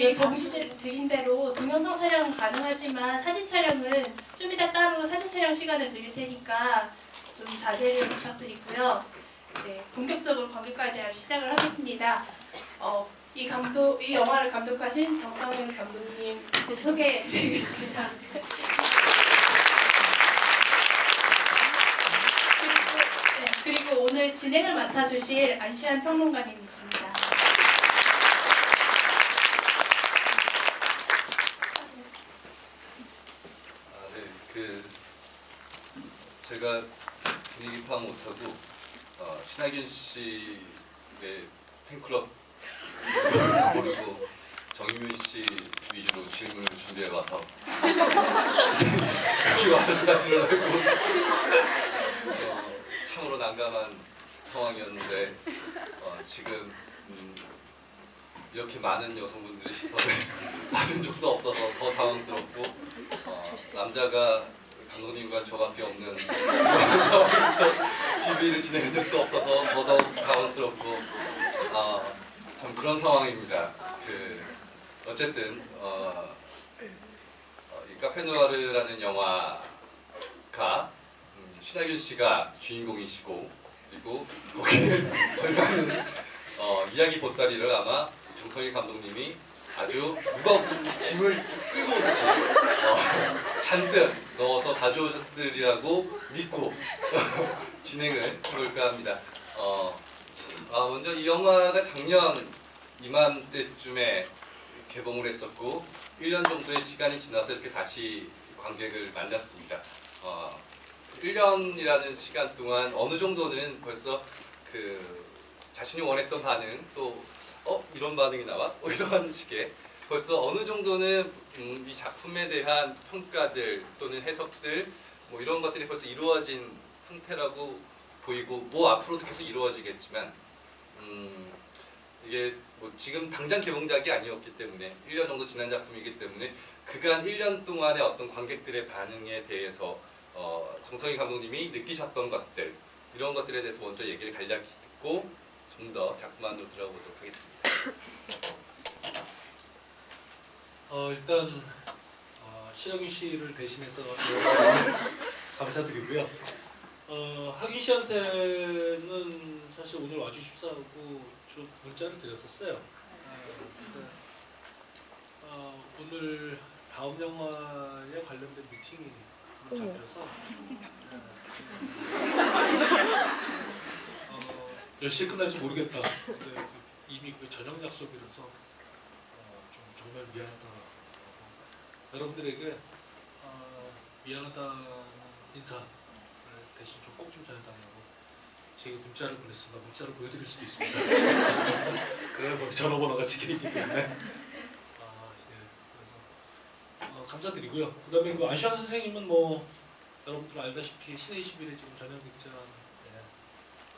예, 드린 대로 동영상 촬영 가능하지만 사진 촬영은 좀 이따 따로 사진 촬영 시간을 드릴 테니까 좀 자제를 부탁드리고요. 네, 본격적으로 관객과의 대화를 시작을 하겠습니다. 이 영화를 감독하신 정성윤 감독님 소개해드리겠습니다. 그리고 오늘 진행을 맡아주실 안시안 평론가님이십니다. 제가 분위기 파악 못하고 신하균 씨의 팬클럽 모르고 정인윤 씨 위주로 질문을 준비해 와서 여기 와서 그 사실을 알고 참으로 난감한 상황이었는데 지금 이렇게 많은 여성분들의 시선을 받은 적도 없어서 더 당황스럽고 남자가 감독님과 저밖에 없는 그런 상황에서 시비를 지내는 적도 없어서 더더욱 당황스럽고 참 그런 상황입니다. 어쨌든 이 카페누아르라는 영화가 신하균 씨가 주인공이시고 그리고 거기에 걸맞는 이야기 보따리를 아마 정성희 감독님이 아주 무거운 짐을 끌고 오듯이 잔뜩 넣어서 가져오셨으리라고 믿고 진행을 해볼까 합니다. 먼저 이 영화가 작년 이맘때쯤에 개봉을 했었고 1년 정도의 시간이 지나서 이렇게 다시 관객을 만났습니다. 1년이라는 시간 동안 어느 정도는 벌써 자신이 원했던 반응 또 이런 반응이 나와? 이런 식의 벌써 어느 정도는 이 작품에 대한 평가들 또는 해석들 뭐 이런 것들이 벌써 이루어진 상태라고 보이고 뭐 앞으로도 계속 이루어지겠지만 이게 뭐 지금 당장 개봉작이 아니었기 때문에 1년 정도 지난 작품이기 때문에 그간 1년 동안의 어떤 관객들의 반응에 대해서 정성희 감독님이 느끼셨던 것들 이런 것들에 대해서 먼저 얘기를 간략히 듣고 좀 더 작품 안으로 들어보도록 하겠습니다. 일단 신하균 씨를 대신해서 감사드리고요. 하균 씨한테는 사실 오늘 와주십사 하고 좀 문자를 드렸었어요. 오늘 다음 영화에 관련된 미팅이 잡혀서 몇 시에 끝날지 모르겠다. 근데 이미 저녁 약속이라서 좀 정말 미안하다. 여러분들에게 미안하다는 인사를 대신 좀 꼭 좀 전해달라고 제가 문자를 보냈습니다. 문자를 보여드릴 수도 있습니다. 그래 거기 전화번호가 찍혀있기 때문에 그래서 감사드리고요. 그 다음에 안시안 선생님은 뭐 여러분들 알다시피 신의 21에 지금 전형 극장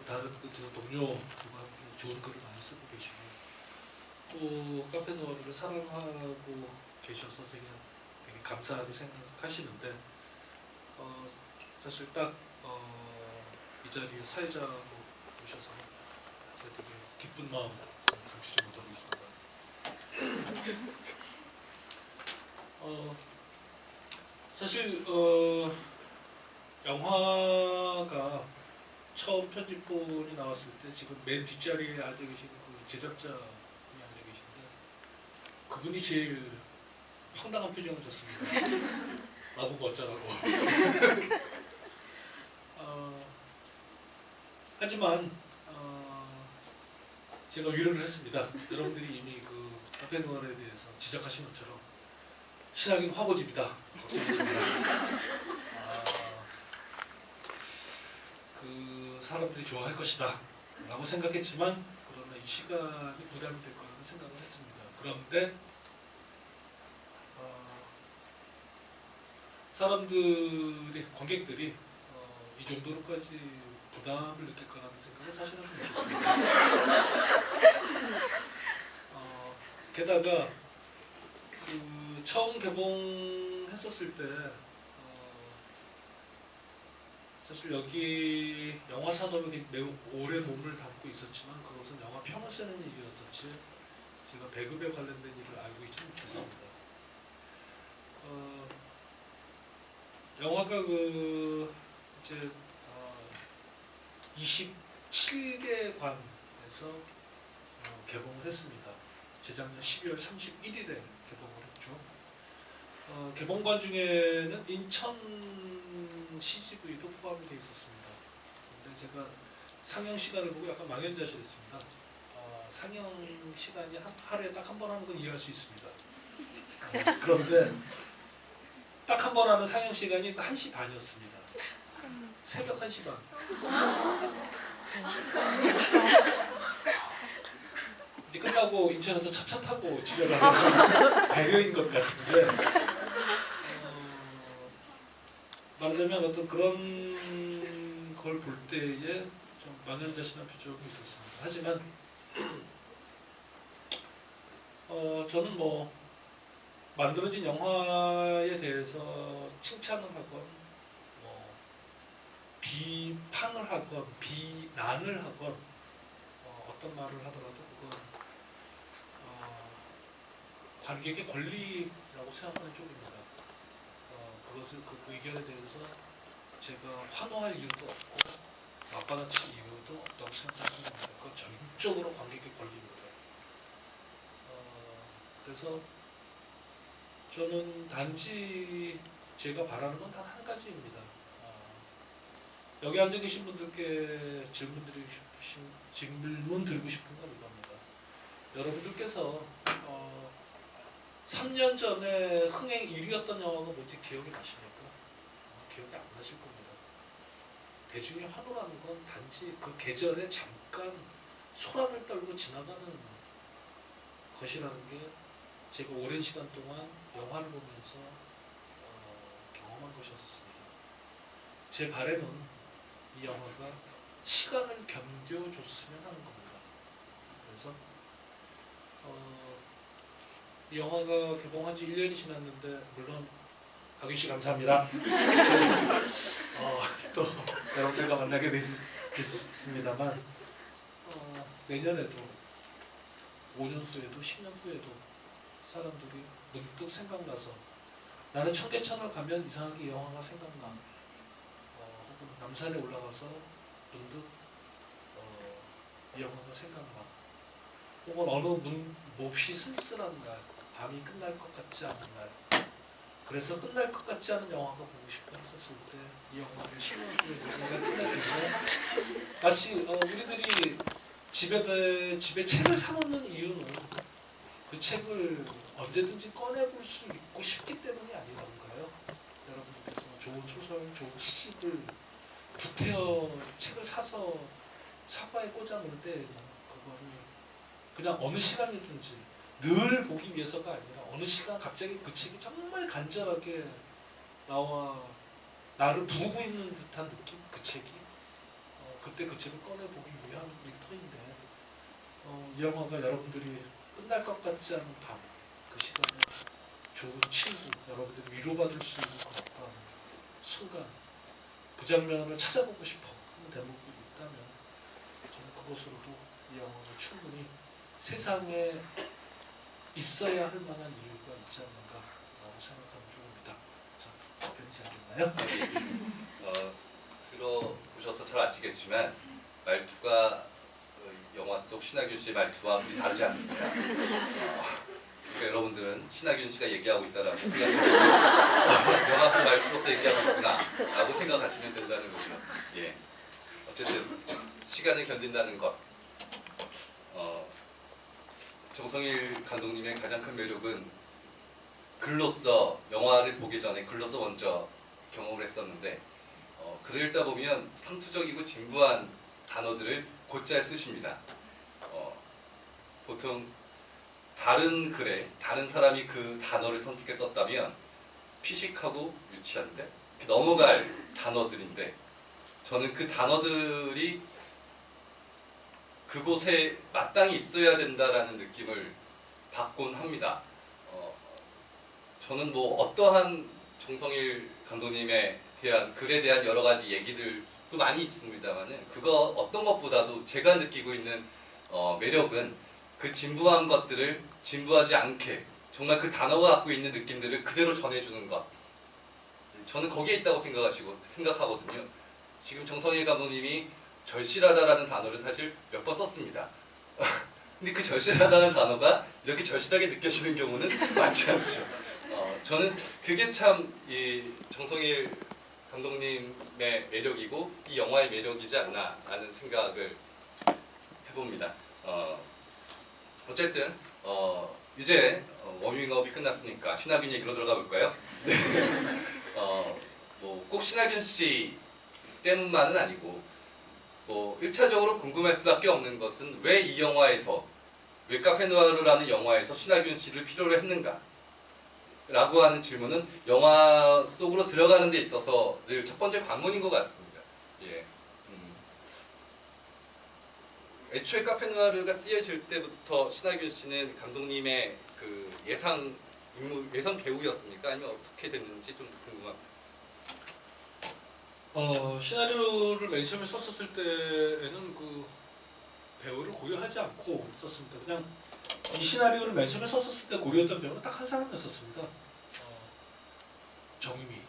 다른 동료들과 함께 좋은 글을 많이 쓰고 계시고 또 카페누아르를 사랑하고 계셔서 되게 감사하게 생각하시는데 사실 딱 이 자리에 사회자로 오셔서 제가 되게 기쁜 마음 감추지 못하고 있습니다. 사실 영화가 처음 편집본이 나왔을 때 지금 맨 뒷자리에 앉아 계신 제작자분이 앉아 계신데 그분이 제일 황당한 표정을 줬습니다. 나보고 어쩌라고. 하지만 제가 위로를 했습니다. 여러분들이 이미 카페누아르에 대해서 지적하신 것처럼 신하균 화보집이다. 걱정하지 마라. 사람들이 좋아할 것이다 라고 생각했지만 그러나 이 시간이 부담이 될 거라는 생각을 했습니다. 그런데 관객들이 이 정도로까지 부담을 느낄 거라는 생각을 사실은 못했습니다. 게다가 처음 개봉했었을 때 사실 여기 영화 산업에 매우 오래 몸을 담고 있었지만 그것은 영화 평을 쓰는 일이었었지 제가 배급에 관련된 일을 알고 있지 못했습니다. 영화가 그 이제 27개 관에서 개봉을 했습니다. 재작년 12월 31일에 개봉을 했죠. 개봉관 중에는 인천 CGV도 포함이 되어 있었습니다. 근데 제가 상영 시간을 보고 약간 망연자실했습니다. 상영 시간이 하루에 딱 한 번 하는 건 이해할 수 있습니다. 그런데 딱 한 번 하는 상영 시간이 1시 반이었습니다. 새벽 1시 반. 이제 끝나고 인천에서 차차 타고 집에 가는 배려인 것 같은데 말하자면 어떤 그런 걸 볼 때에 좀 망연자실한 표정이 있었습니다. 하지만 저는 뭐 만들어진 영화에 대해서 칭찬을 하건 뭐 비판을 하건 비난을 하건 어떤 말을 하더라도 그건 관객의 권리라고 생각하는 쪽입니다. 그것을 그 의견에 대해서 제가 환호할 이유도 없고 맞받아칠 이유도 없다고 생각하는 겁니다. 그건 전적으로 관객의 권리입니다. 그래서 저는 단지 제가 바라는 건 단 한 가지입니다. 여기 앉아 계신 분들께 질문 드리고 싶은 건 이겁니다. 여러분들께서 3년 전에 흥행 1위였던 영화가 뭔지 기억이 나십니까? 기억이 안 나실 겁니다. 대중의 환호라는 건 단지 그 계절에 잠깐 소란을 떨고 지나가는 것이라는 게 제가 오랜 시간 동안 영화를 보면서 경험한 것이었습니다. 제 바람은 이 영화가 시간을 견뎌줬으면 하는 겁니다. 그래서 이 영화가 개봉한 지 1년이 지났는데 물론 박윤 씨 감사합니다. 또 여러분들과 만나게 됐습니다만 내년에도 5년 후에도 10년 후에도 사람들이 문득 생각나서 나는 청계천을 가면 이상하게 이 영화가 생각나. 혹은 남산에 올라가서 문득 이 영화가 생각나. 혹은 어느 몹시 쓸쓸한 날, 밤이 끝날 것 같지 않은 날, 그래서 끝날 것 같지 않은 영화가 보고 싶어 했었을 때 이 영화를 10년 후에 누군가 끝내주면 마치 우리들이 집에 책을 사놓는 이유는 그 책을 언제든지 꺼내볼 수 있고 싶기 때문이 아니던가요? 여러분들께서 좋은 소설, 좋은 시집을 구태여 책을 사서 사과에 꽂아놓을 때 그거를 그냥 어느 시간이든지 늘 보기 위해서가 아니라 어느 시간 갑자기 그 책이 정말 간절하게 나를 부르고 있는 듯한 느낌? 그 책이 그때 그 책을 꺼내보기 위한 일터인데 이 영화가 여러분들이 끝날 것 같지 않은 밤, 그 시간에 좋은 친구, 여러분들이 위로받을 수 있는 그런 순간, 그 장면을 찾아보고 싶어 하는 대목이 있다면 저는 그것으로도 이 영화가 충분히 세상에 있어야 할 만한 이유가 있지 않는가라고 생각하는 쪽입니다. 자, 답변이 잘됐나요? 들어보셔서 잘 아시겠지만 말투가 영화 속 신하균 씨의 말투와 다르지 않습니다. 그러니까 여러분들은 신하균 씨가 얘기하고 있다라고 생각하시고 영화 속 말투로서 얘기하고 있구나 라고 생각하시면 된다는 거죠. 예. 어쨌든 시간을 견딘다는 것, 정성일 감독님의 가장 큰 매력은 글로써 영화를 보기 전에 글로써 먼저 경험을 했었는데 글을 읽다 보면 상투적이고 진부한 단어들을 곧잘 쓰십니다. 보통 다른 글에 다른 사람이 그 단어를 선택해 썼다면 피식하고 유치한데 넘어갈 단어들인데 저는 그 단어들이 그곳에 마땅히 있어야 된다라는 느낌을 받곤 합니다. 저는 뭐 어떠한 정성일 감독님에 대한 글에 대한 여러 가지 얘기들도 많이 있습니다만은 그거 어떤 것보다도 제가 느끼고 있는 매력은 그 진부한 것들을 진부하지 않게 정말 그 단어가 갖고 있는 느낌들을 그대로 전해주는 것. 저는 거기에 있다고 생각하거든요. 지금 정성일 감독님이 절실하다라는 단어를 사실 몇 번 썼습니다. 근데 그 절실하다는 단어가 이렇게 절실하게 느껴지는 경우는 많지 않죠. 저는 그게 참 이 정성일 감독님의 매력이고 이 영화의 매력이지 않나 하는 생각을 해봅니다. 어쨌든 이제 워밍업이 끝났으니까 신하균 얘기로 들어가 볼까요? 네. 꼭 신하균 씨 때문만은 아니고 1차적으로 궁금할 수밖에 없는 것은 왜 이 영화에서 왜 카페누아르라는 영화에서 신하균 씨를 필요로 했는가? 라고 하는 질문은 영화 속으로 들어가는 데 있어서 늘 첫 번째 관문인 것 같습니다. 예. 애초에 카페누아르가 쓰여질 때부터 신하균 씨는 감독님의 그 예상 배우였습니까? 아니면 어떻게 됐는지 좀 궁금합니다. 시나리오를 맨 처음에 썼었을 때에는 그 배우를 고려하지 않고 썼습니다. 그냥 이 시나리오를 맨 처음에 썼었을 때 고려했던 배우는 딱 한 사람이었습니다. 정유미.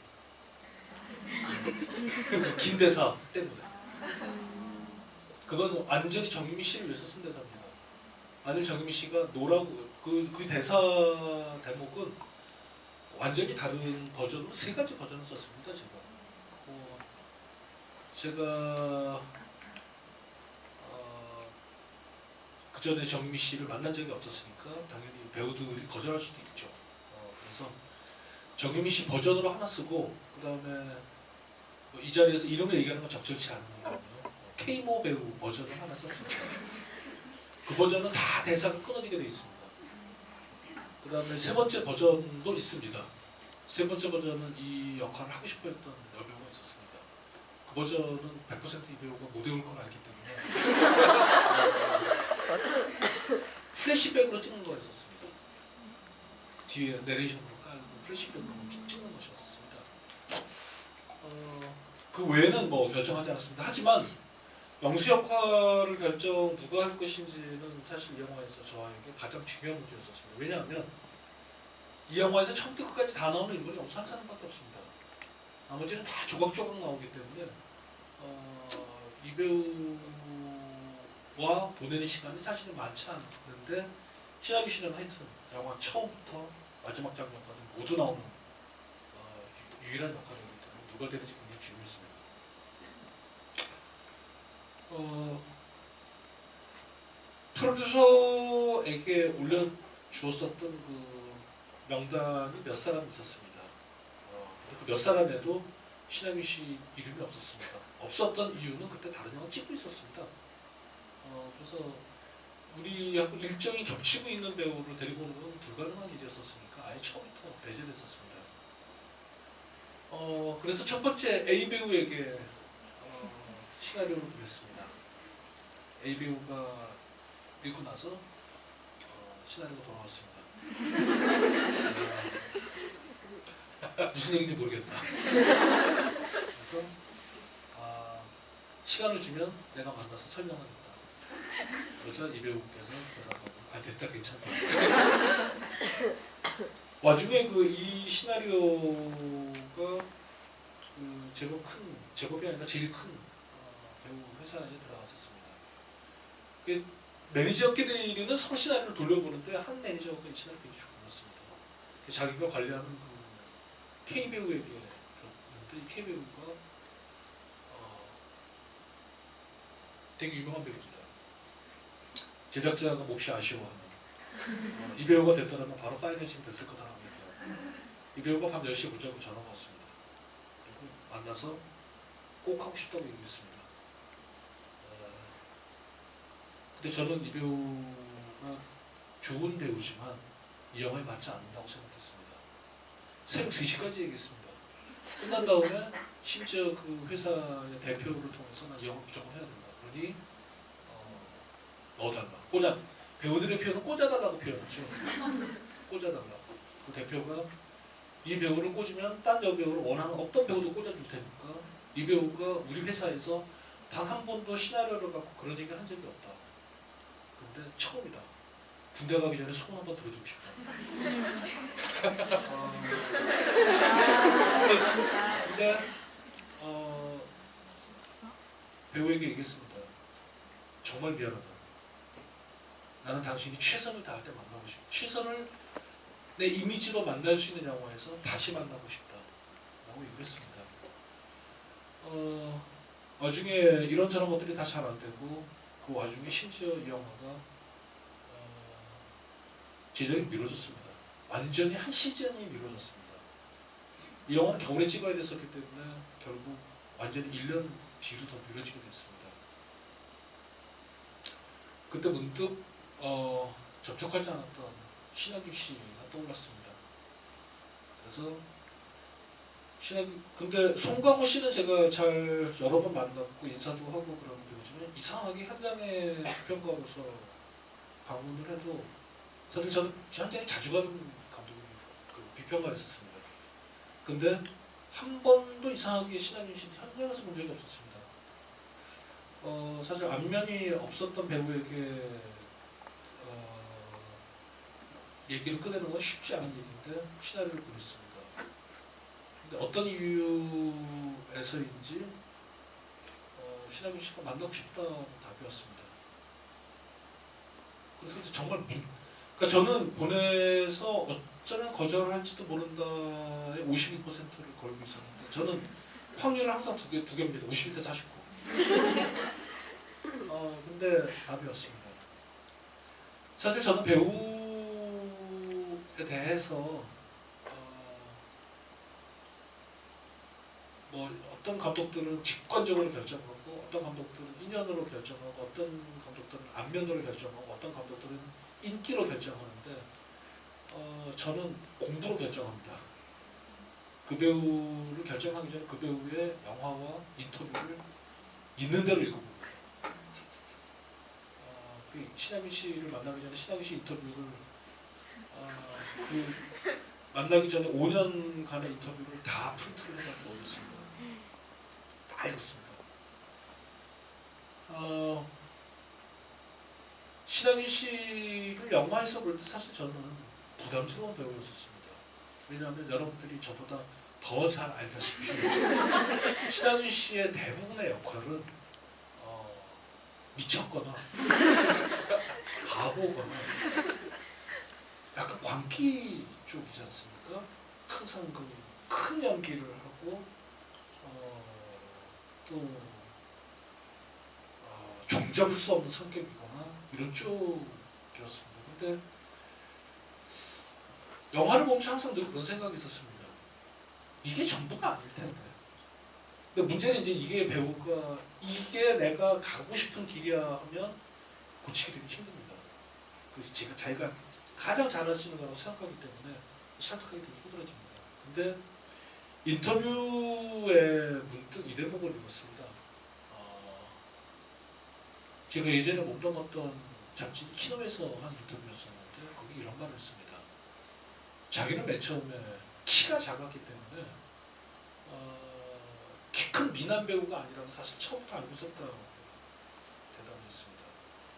긴 대사 때문에. 그건 완전히 정유미 씨를 위해서 쓴 대사입니다. 만일 정유미 씨가 노라고 그 대사 대목은 완전히 다른 버전으로 3가지 버전을 썼습니다. 제가 그 전에 정유미 씨를 만난 적이 없었으니까 당연히 배우들이 거절할 수도 있죠. 그래서 정유미 씨 버전으로 하나 쓰고 그 다음에 이 자리에서 이름을 얘기하는 건 적절치 않으니까요. K모 배우 버전을 하나 썼습니다. 그 버전은 다 대사가 끊어지게 되어 있습니다. 그 다음에 3번째 버전도 있습니다. 3번째 버전은 이 역할을 하고 싶어 했던 여배우가 있었습니다. 그 버전은 100% 이 배우가 못 외울 걸 알기 때문에 플래시백으로 찍는 거였었습니다. 뒤에 내레이션으로 깔고 플래시백으로 쭉 찍는 것이었습니다. 그 외에는 뭐 결정하지 않았습니다. 하지만 영수 역할을 누가 할 것인지는 사실 이 영화에서 저에게 가장 중요한 문제였었습니다. 왜냐하면 이 영화에서 처음부터 끝까지 다 나오는 인물이 영수 한 사람밖에 없습니다. 나머지는 다 조각조각 나오기 때문에 이 배우와 보내는 시간이 사실은 많지 않는데 신하균 씨는 하여튼 영화 처음부터 마지막 장면까지 모두 나오는 유일한 역할이기 때문에 누가 되는지 굉장히 중요했습니다. 프로듀서에게 올려주었었던 그 명단이 몇 사람 있었습니다. 그 몇 사람에도 신하균 씨 이름이 없었습니다. 없었던 이유는 그때 다른 영화 찍고 있었습니다. 그래서 우리하고 일정이 겹치고 있는 배우를 데리고 오는 건 불가능한 일이었었으니까 아예 처음부터 배제됐었습니다. 그래서 첫 번째 A 배우에게 시나리오를 보냈습니다. A 배우가 읽고 나서 시나리오가 돌아왔습니다. 무슨 얘기인지 모르겠다. 그래서 시간을 주면 내가 만나서 설명하겠다. 그러자 이 배우께서 됐다 괜찮다. 와중에 이 시나리오가 제법이 아니라 제일 큰 배우 회사에 들어갔었습니다. 매니저끼리는 서로 시나리오를 돌려보는데 한 매니저가 이 시나리오 되게 좋았습니다. 자기가 관리하는 그 K 배우에게 줬는데 이 K 배우가 되게 유명한 배우입니다. 제작자가 몹시 아쉬워하는 이 배우가 됐더라면 바로 파이낸싱 됐을 거다라고 얘기하고 이 배우가 밤 10시에 문자로 전화가 왔습니다. 그리고 만나서 꼭 하고 싶다고 얘기했습니다. 근데 저는 이 배우가 좋은 배우지만 이 영화에 맞지 않는다고 생각했습니다. 새벽 3시까지 얘기했습니다. 끝난 다음에 심지어 그 회사의 대표를 통해서 난 이 영화 무조건 해야 된다. 그러니 넣어달라. 배우들의 표현은 꽂아달라고 표현하죠. 꽂아달라고. 그 대표가 이 배우를 꽂으면 딴 여배우를 원하는 어떤 배우도 꽂아줄 테니까 이 배우가 우리 회사에서 단 한 번도 시나리오를 갖고 그런 얘기를 한 적이 없다. 근데 처음이다. 군대 가기 전에 소원 한번 들어주고 싶다. 근데 배우에게 얘기했습니다. 정말 미안하다. 나는 당신이 최선을 다할 때 만나고 싶다. 최선을 내 이미지로 만날 수 있는 영화에서 다시 만나고 싶다. 라고 얘기했습니다. 와중에 이런저런 것들이 다 잘 안 되고 그 와중에 심지어 이 영화가 제작이 미뤄졌습니다. 완전히 한 시즌이 미뤄졌습니다. 이 영화는 겨울에 찍어야 됐었기 때문에 결국 완전히 1년 뒤로 더 미뤄지게 됐습니다. 그때 문득 접촉하지 않았던 신하균 씨가 떠올랐습니다. 그래서 근데 송강호 씨는 제가 잘 여러 번 만났고 인사도 하고 그런 배우지만 이상하게 현장에 비평가로서 방문을 해도 사실 저는 현장에 자주 가는 감독이 비평가를 했었습니다. 근데 한 번도 이상하게 신하균 씨는 현장에서 본 적이 없었습니다. 사실 안면이 없었던 배우에게 얘기를 꺼내는 건 쉽지 않은 일인데 시나리오를 보냈습니다. 근데 어떤 이유에서인지 신하균 씨가 만나고 싶다는 답이었습니다. 그래서 정말 그러니까 저는 보내서 어쩌면 거절을 할지도 모른다에 52%를 걸고 있었는데 저는 확률은 항상 두 개입니다. 51대 49. 근데 답이었습니다. 사실 저는 배우에 대해서 뭐 어떤 감독들은 직관적으로 결정하고 어떤 감독들은 인연으로 결정하고 어떤 감독들은 안면으로 결정하고 어떤 감독들은 인기로 결정하는데 저는 공부로 결정합니다. 그 배우를 결정하기 전에 그 배우의 영화와 인터뷰를 있는 대로 읽어봅니다. 신하균 씨를 만나기 전에 신하균 씨 인터뷰를 만나기 전에 5년간의 인터뷰를 다 프린트를 해가지고 올렸습니다. 다 읽었습니다. 신하균 씨를 영화에서 볼 때 사실 저는 부담스러운 배우였었습니다. 왜냐하면 여러분들이 저보다 더 잘 알다시피 신하균 씨의 대부분의 역할은 미쳤거나 바보거나 약간 광기 쪽이지 않습니까? 항상 그 큰 연기를 하고 또 종잡을 수 없는 성격이거나 이런 쪽이었습니다. 근데 영화를 보면서 항상 늘 그런 생각이 있었습니다. 이게 전부가 아닐 텐데. 근데 문제는 이제 이게 배우가 이게 내가 가고 싶은 길이야 하면 고치기 되게 힘듭니다. 그래서 제가 자기가 가장 잘할 수 있는 거라고 생각하기 때문에 선택하기 되게 힘들어집니다. 근데 인터뷰에 문득 이 대목을 읽었습니다. 제가 예전에 몸담았던 잡지 키노에서 한 인터뷰였었는데 거기 이런 말을 했습니다. 자기는 맨 처음에 키가 작았기 때문에 키 큰 미남 배우가 아니라는 사실 처음부터 알고 있었다고 대답했습니다.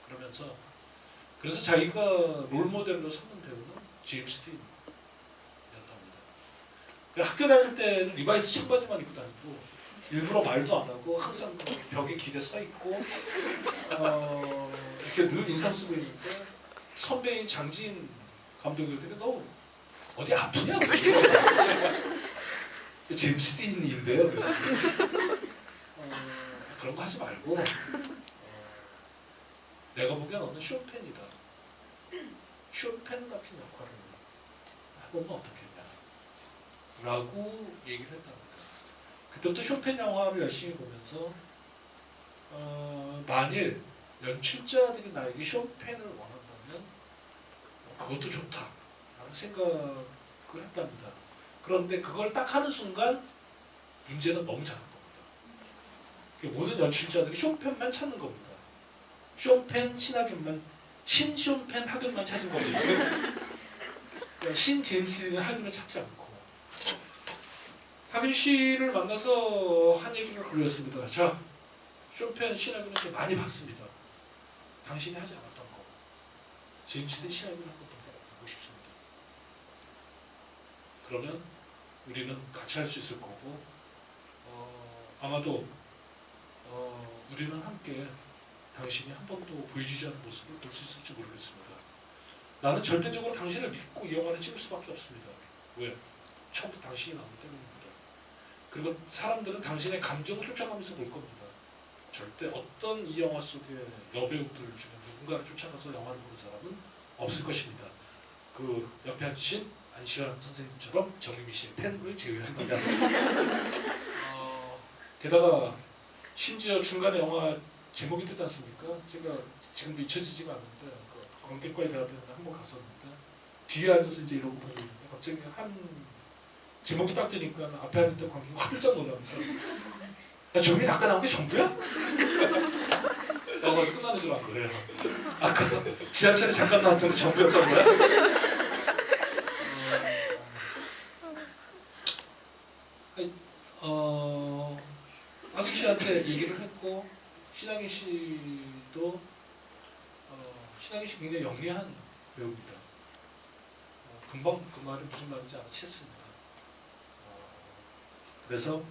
그러면서 그래서 자기가 롤모델로 삼는 배우는 제임스 딘이었답니다. 학교 다닐 때는 리바이스 청바지만 입고 다니고 일부러 말도 안 하고 항상 벽에 기대 서 있고 이렇게 늘 인상 쓰고 있는데 선배인 장지인 감독님들이 너 어디 아프냐? 제임스 딘인데요. 그런 거 하지 말고 내가 보기엔 너는 쇼펜이다. 쇼펜 같은 역할을 해보면 어떻겠냐 라고 얘기를 했답니다. 그때부터 쇼펜 영화를 열심히 보면서 만일 연출자들이 나에게 쇼펜을 원한다면 그것도 좋다라는 생각을 했답니다. 그런데 그걸 딱 하는 순간 문제는 너무 작은 겁니다. 모든 연출자들이 쇼펜만 찾는 겁니다. 쇼펜 신하균만 신쇼펜 하균만 찾은 겁니다. 신 제임스 하균을 찾지 않고 하균 씨를 만나서 한 얘기를 그렸습니다. 자, 쇼펜 신하균을 제가 많이 봤습니다. 당신이 하지 않았던 거 제임스 대 시나리오를 한번 보고 싶습니다. 그러면 우리는 같이 할 수 있을 거고 아마도 우리는 함께 당신이 한 번도 보여주지 않은 모습을 볼 수 있을지 모르겠습니다. 나는 절대적으로 당신을 믿고 이 영화를 찍을 수밖에 없습니다. 왜? 처음부터 당신이 나오기 때문입니다. 그리고 사람들은 당신의 감정을 쫓아가면서 볼 겁니다. 절대 어떤 이 영화 속의 여배우들 중에 누군가를 쫓아가서 영화를 보는 사람은 없을 것입니다. 그 옆에 앉으신 안시환 선생님처럼 정유미 씨의 팬을 제외한 겁니다. 게다가 심지어 중간에 영화 제목이 뜨지 않습니까? 제가 지금도 잊혀지지가 않는데 그 관객과의 대화 때문에 한번 갔었는데 뒤에 앉아서 이제 이러고 보는데 갑자기 한 제목이 딱 뜨니까 앞에 앉았던 관객이 깜짝 놀라면서 야 정민 아까 나온 게 전부야? 영화에서 끝나는 줄 안 거예요. 아까 지하철에 잠깐 나왔던 게 전부였던 거야? 아기 씨한테 얘기를 했고 신하기 씨도 신하기 씨 굉장히 영리한 배우입니다. 금방 그 말이 무슨 말인지 알아챘습니다. 그래서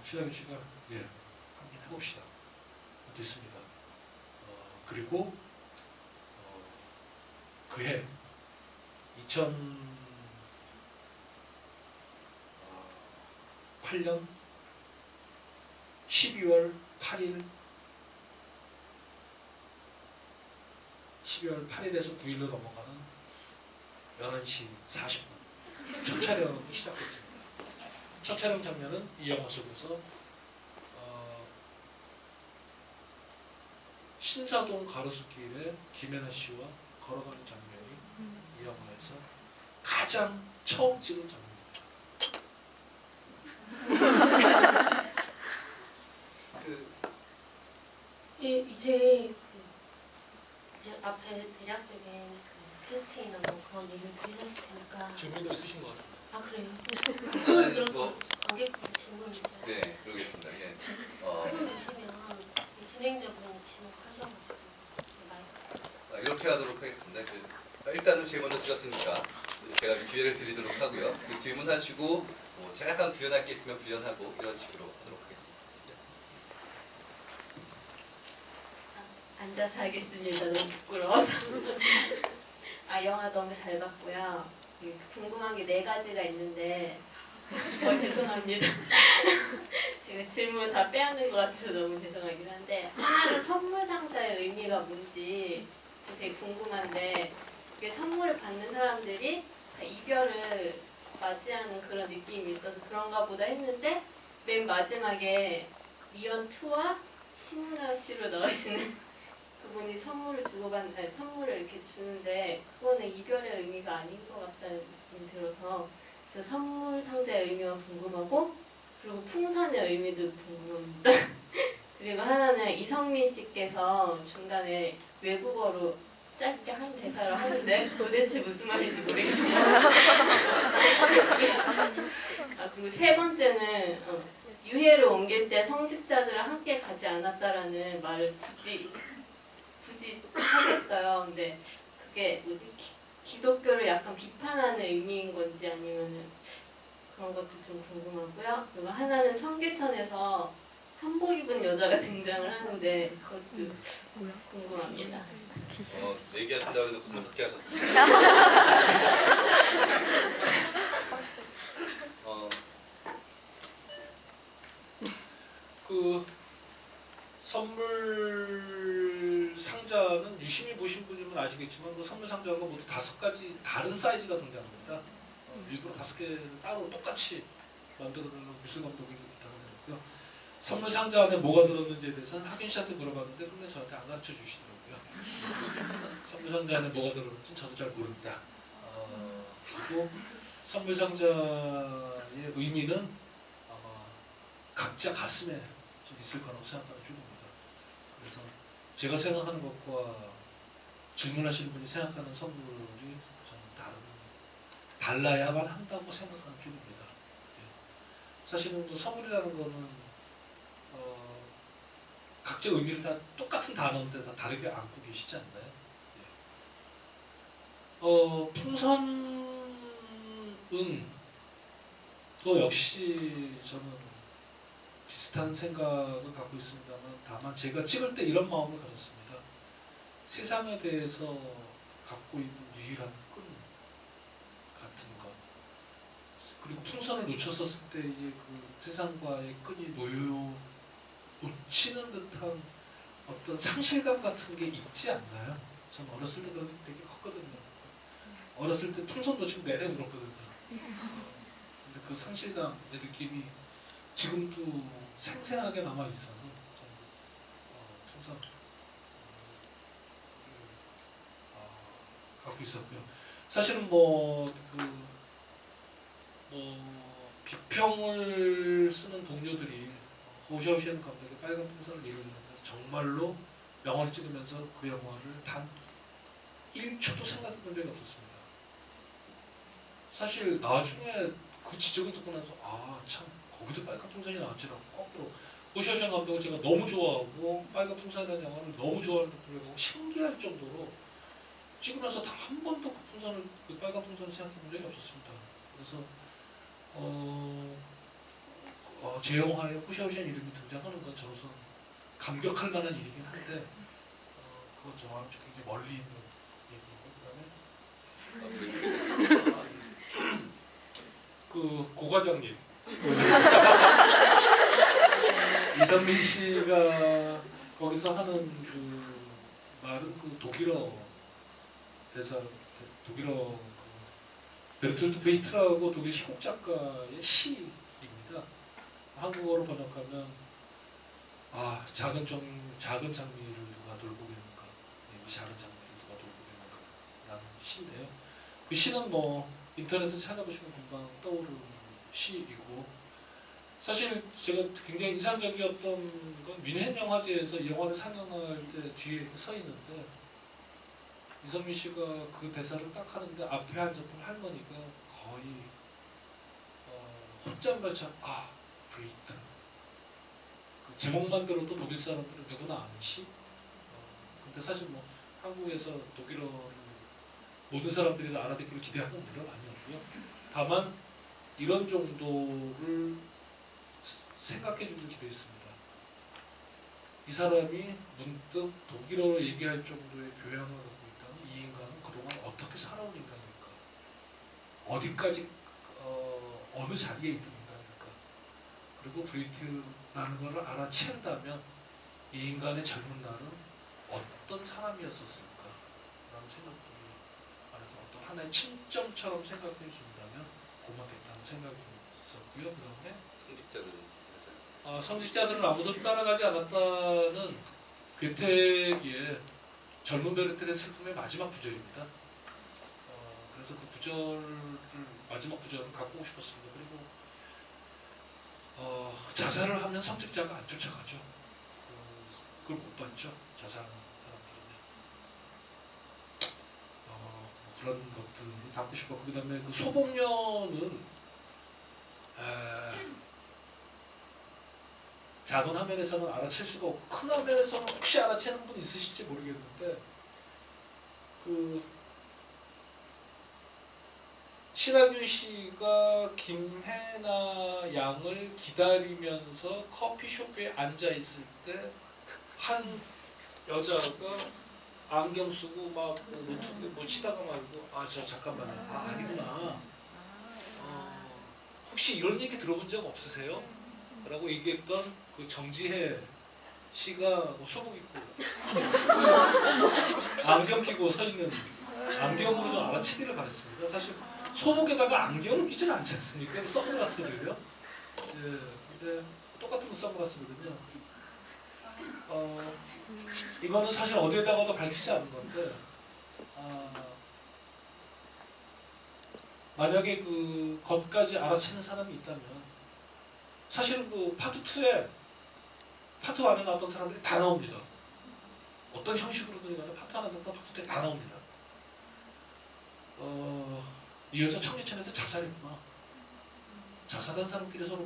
신하기 씨가 예 한번 해봅시다. 됐습니다. 그리고 그해 2008년 12월 8일 12월 8일에서 9일로 넘어가는 11시 40분 첫 촬영이 시작됐습니다. 첫 촬영 장면은 이 영화 속에서 신사동 가로수길에 김연아 씨와 걸어가는 장면이 이 영화에서 가장 처음 찍은 장면입니다. 이제 앞에 대략적인 캐스팅이나 뭐 그런 얘기를 들으셨을 테니까. 질문도 있으신 것 같아요. 아 그래요? 아, 손을 들어서 관객분 질문인데. 네, 그러겠습니다. 예. 손 드시면 진행자분이 지목하셔가지고 마이크. 이렇게 하도록 하겠습니다. 일단은 제일 먼저 드렸으니까 제가 기회를 드리도록 하고요. 질문하시고 뭐 제가 약간 부연할 게 있으면 부연하고 이런 식으로 하도록 하겠습니다. 앉아서 하겠습니다. 너무 부끄러워서. 영화 너무 잘 봤고요. 궁금한 게 4가지가 있는데 죄송합니다. 제가 질문 다 빼앗는 것 같아서 너무 죄송하긴 한데 하나는 선물 상자의 의미가 뭔지 되게 궁금한데 이게 선물을 받는 사람들이 다 이별을 맞이하는 그런 느낌이 있어서 그런가 보다 했는데 맨 마지막에 미연2와 심은하 씨로 나오시는 그분이 선물을 선물을 이렇게 주는데 그거는 이별의 의미가 아닌 것 같다는 느낌이 들어서 그래서 선물 상자의 의미가 궁금하고 그리고 풍선의 의미도 궁금합니다. 그리고 하나는 이성민 씨께서 중간에 외국어로 짧게 한 대사를 하는데 도대체 무슨 말인지 모르겠네요. 그리고 3번째는 유해를 옮길 때 성직자들을 함께 가지 않았다라는 말을 굳이 하셨어요. 근데 그게 뭐지? 기독교를 약간 비판하는 의미인 건지 아니면은 그런 것도 좀 궁금하고요. 그리고 하나는 청계천에서 한복 입은 여자가 등장을 하는데 그것도 궁금합니다. 얘기하신다고 해서 분석해 하셨습니다. 그 선물 상자는 유심히 보신 분이면 아시겠지만 그 선물 상자가 모두 5가지 다른 사이즈가 등장합니다. 일부러 5개를 따로 똑같이 만들어달라고 미술 감독에게 부탁을 드렸고요. 선물 상자 안에 뭐가 들었는지에 대해서는 하균 씨한테 물어봤는데 근데 저한테 안 가르쳐 주시더라고요. 선물 상자 안에 뭐가 들었는지 저도 잘 모릅니다. 그리고 선물 상자의 의미는 아마 각자 가슴에 좀 있을 거라고 생각하는 쪽입니다. 그래서 제가 생각하는 것과 질문하시는 분이 생각하는 선물이 저는 달라야만 한다고 생각하는 쪽입니다. 사실은 그 선물이라는 거는 각자 의미를 다 똑같은 단어인데 다 다르게 안고 계시지 않나요? 풍선은 또 역시 저는 비슷한 생각을 갖고 있습니다만, 다만 제가 찍을 때 이런 마음을 가졌습니다. 세상에 대해서 갖고 있는 유일한 끈 같은 것, 그리고 풍선을 놓쳤었을 때의 그 세상과의 끈이 놓치는 듯한 어떤 상실감 같은 게 있지 않나요? 전 어렸을 때 그런 게 되게 컸거든요. 어렸을 때 풍선 놓치고 내내 울었거든요. 근데 그 상실감의 느낌이 지금도 생생하게 남아 있어서 저는 풍선 갖고 있었고요. 사실은 비평을 쓰는 동료들이 호시오시엔 감독의 빨간 풍선을 예를 들었는데 정말로 영화를 찍으면서 그 영화를 단 1초도 생각해 본 적이 없었습니다. 사실 나중에 그 지적을 듣고 나서 참 거기도 빨간 풍선이 나왔지라고 거꾸로 호시오시엔 감독을 제가 너무 좋아하고 빨간 풍선이라는 영화를 너무 좋아하는데 불구하고 신기할 정도로 찍으면서 단 한 번도 그 빨간 풍선을 생각해 본 적이 없었습니다. 그래서 제 영화에 호시오시엔 이름이 등장하는 건 저로서는 감격할 만한 일이긴 한데 그건 저와 굉장히 멀리 있는 얘기고, 그다음에 고 과장님 이선민 씨가 거기서 하는 그 말은 그 독일어 대사, 독일어 베르톨트 베이트라고 독일 시곡 작가의 시입니다. 한국어로 번역하면 작은 장미를 누가 돌고 계는가, 이 작은 장미를 누가 돌고 계는가 라는 시인데요. 그 시는 인터넷에 찾아보시면 금방 떠오르는 시이고, 사실 제가 굉장히 인상적이었던 건 뮌헨 영화제에서 이 영화를 상영할 때 뒤에 서 있는데 이선민 씨가 그 대사를 딱 하는데 앞에 앉았던 할머니가 거의 혼잣말처럼 브레이트, 그 제목만 들어도 독일 사람들은 누구나 아는 시. 근데 사실 한국에서 독일어를 모든 사람들이 알아듣기를 기대하는 노래는 아니었고요. 다만 이런 정도를 생각해 주길 기대했습니다. 이 사람이 문득 독일어로 얘기할 정도의 교양을 갖고 있다면 이 인간은 그동안 어떻게 살아온 인간일까? 어디까지 어느 자리에 있는 인간일까? 그리고 브레이트라는 것을 알아챈다면 이 인간의 젊은 날은 어떤 사람이었었을까? 라는 생각들이 말해서 어떤 하나의 침점처럼 생각해 준다면 고맙겠다는 생각이 있었고요. 그 다음에 성직자들은 아무도 따라가지 않았다는 괴테의 젊은 베르텔의 슬픔의 마지막 구절입니다. 그래서 그 구절을 마지막 구절을 갖고 오고 싶었습니다. 그리고 자살을 하면 성직자가 안 쫓아가죠. 그걸 못 봤죠. 자살하는 사람들은요. 그런 것들을 담고 싶었고, 그 다음에 그 소복녀는 작은 화면에서는 알아챌 수가 없고 큰 화면에서는 혹시 알아채는 분 있으실지 모르겠는데, 그 신하균 씨가 김혜나 양을 기다리면서 커피숍에 앉아 있을 때 한 여자가 안경 쓰고 막 노트북에 뭐 치다가 말고 저 잠깐만요. 아니구나. 혹시 이런 얘기 들어본 적 없으세요? 라고 얘기했던 그 정지혜 씨가 소복 입고 안경 끼고 서 있는, 안경으로 좀 알아채기를 바랬습니다. 사실 소복에다가 안경을 끼지는 않지 않습니까? 선글라스를요. 근데 똑같은 선글라스거든요. 이거는 사실 어디에다가도 밝히지 않은 건데, 만약에 그 것까지 알아채는 사람이 있다면, 사실은 그 파트 2에 파트 1에 나왔던 사람들이 다 나옵니다. 어떤 형식으로든 간에 파트 1에 나왔던 파트 2에 다 나옵니다. 이 여자 청계천에서 자살했구나. 자살한 사람끼리 서로